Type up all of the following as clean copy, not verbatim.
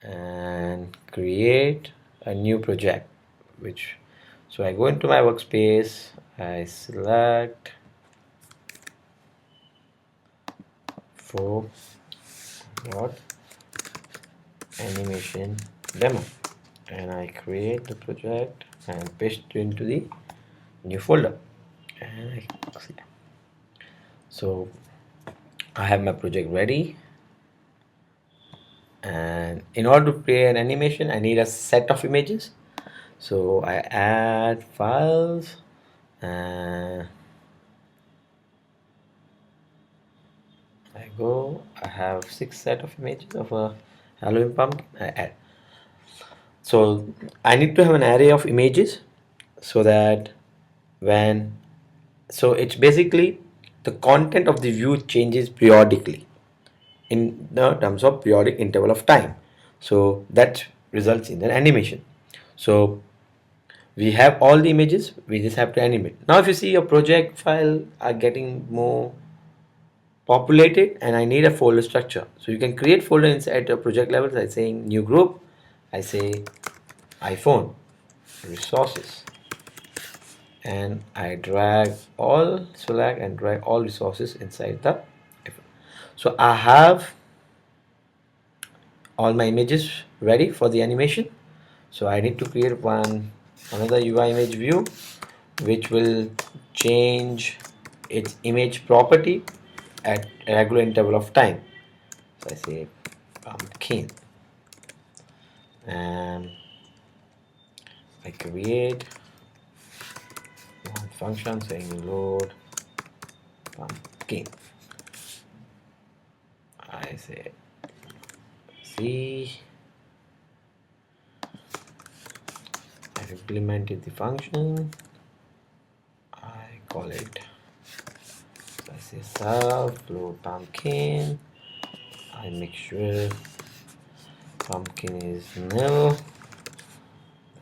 and create a new project. So I go into my workspace, I select for dot animation demo, and I create the project and paste it into the new folder. And so I have my project ready, and in order to create an animation I need a set of images. So I add files, and I have 6 set of images of a Halloween pumpkin. I add. So I need to have an array of images, so that when so it's basically the content of the view changes periodically in the terms of periodic interval of time. So that results in an animation. So we have all the images, we just have to animate. Now if you see your project file are getting more populated, and I need a folder structure. So you can create folder inside a project level by saying new group. I say iPhone resources, and I select and drag all resources inside the iPhone. So I have all my images ready for the animation. So I need to create another UI image view which will change its image property at a regular interval of time. So I say pumpkin, and I create one function saying load pumpkin. I say see, I implemented the function, I call it, so I say self load pumpkin, I make sure pumpkin is nil.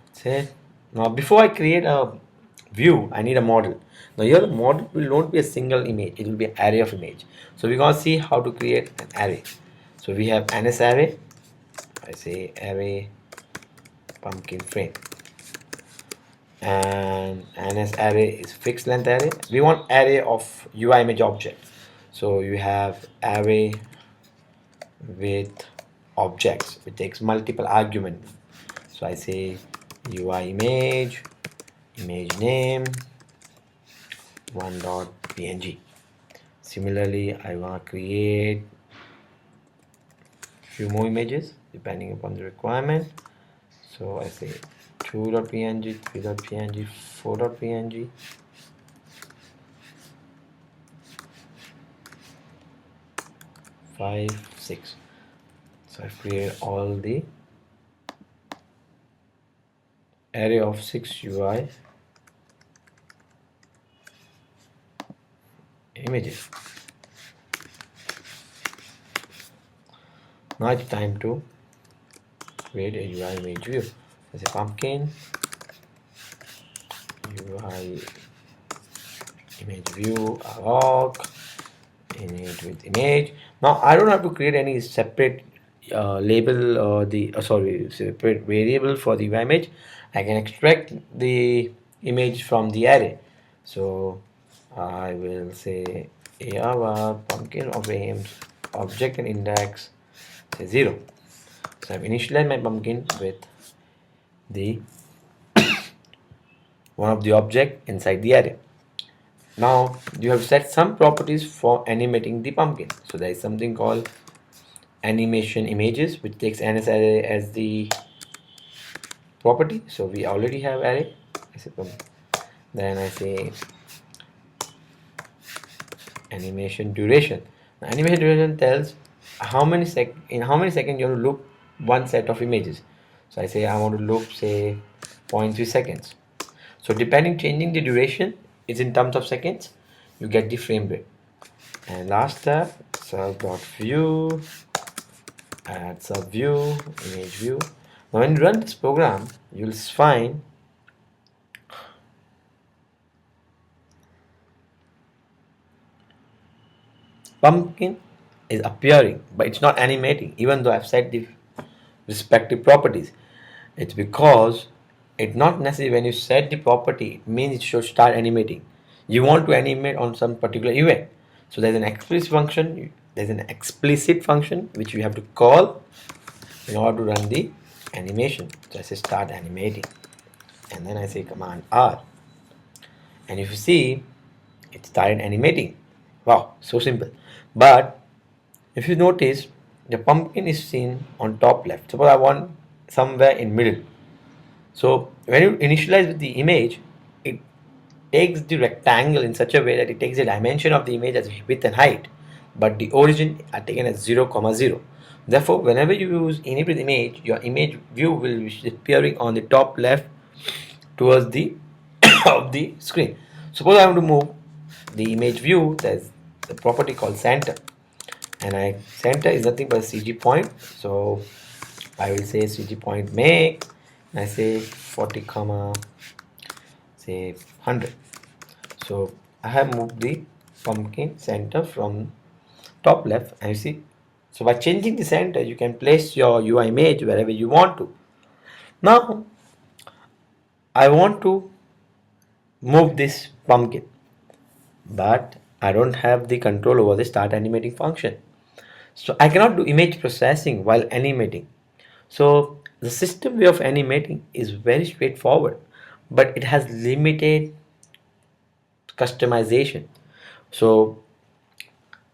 That's it. Now before I create a view I need a model. Now here the model will not be a single image, it will be an array of image. So we're going to see how to create an array. So we have NSArray. I say array pumpkin frame, and NSArray is fixed length array. We want array of UI image object. So you have array with objects, it takes multiple arguments. So I say UI image name 1.png. Similarly I want to create few more images depending upon the requirement. So I say 2.png, 3.png, 4.png. 5, 6. So I create all the array of 6 UI images. Now it's time to create a UI image view. There's a pumpkin UI image view arc init with image. Now I don't have to create any separate label or separate variable for the UI image. I can extract the image from the array. So I will say AR pumpkin of aims object and index say 0. So I've initialized my pumpkin with the one of the object inside the array. Now you have set some properties for animating the pumpkin. So there is something called animation images, which takes NSArray as the property. So we already have array. Then I say animation duration. Now, animation duration tells in how many seconds you want to loop one set of images. So I say I want to loop say 0.3 seconds. So changing the duration is in terms of seconds, you get the frame rate. And last step, self.view, add subview, image view. Now when you run this program, you'll find pumpkin is appearing, but it's not animating, even though I've set the respective properties. It's because it not necessarily when you set the property, it means it should start animating. You want to animate on some particular event. So there's an explicit function which you have to call in order to run the animation. So I say start animating, and then I say command R, and if you see, it started animating. Wow, so simple. But if you notice, the pumpkin is seen on top left. Suppose I want somewhere in middle. So when you initialize with the image, it takes the rectangle in such a way that it takes the dimension of the image as width and height, but the origin are taken as 0, 0. Therefore, whenever you use init with image, your image view will be appearing on the top left towards the of the screen. Suppose I want to move the image view, there's the property called center, and center is nothing but a CG point. So I will say CG point make, and I say 40 comma say 100. So I have moved the pumpkin center from top left, and you see, so by changing the center you can place your UI image wherever you want to. Now I want to move this pumpkin, but I don't have the control over the start animating function. So I cannot do image processing while animating. So the system way of animating is very straightforward, but it has limited customization. So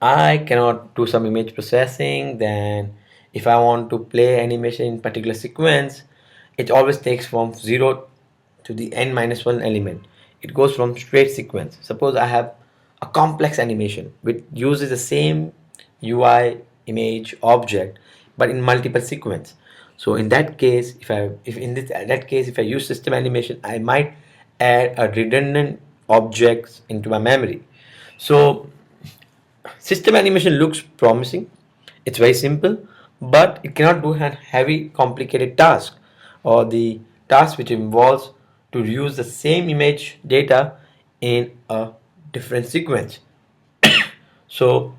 I cannot do some image processing. Then if I want to play animation in particular sequence, it always takes from 0 to the n minus 1 element. It goes from straight sequence. Suppose I have a complex animation which uses the same UI image object but in multiple sequence. So in that case, if I use system animation, I might add a redundant objects into my memory. So system animation looks promising. It's very simple, but it cannot do a heavy, complicated task or the task which involves to use the same image data in a different sequence. So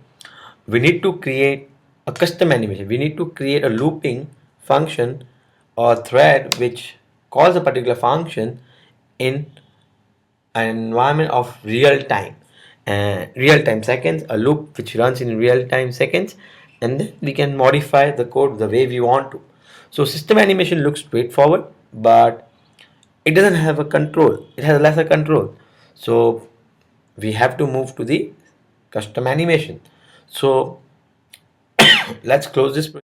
we need to create a custom animation. We need to create a looping function or thread which calls a particular function in an environment of real time seconds, a loop which runs in real time seconds, and then we can modify the code the way we want to. So system animation looks straightforward, but it doesn't have a control, it has lesser control. So we have to move to the custom animation. So let's close this.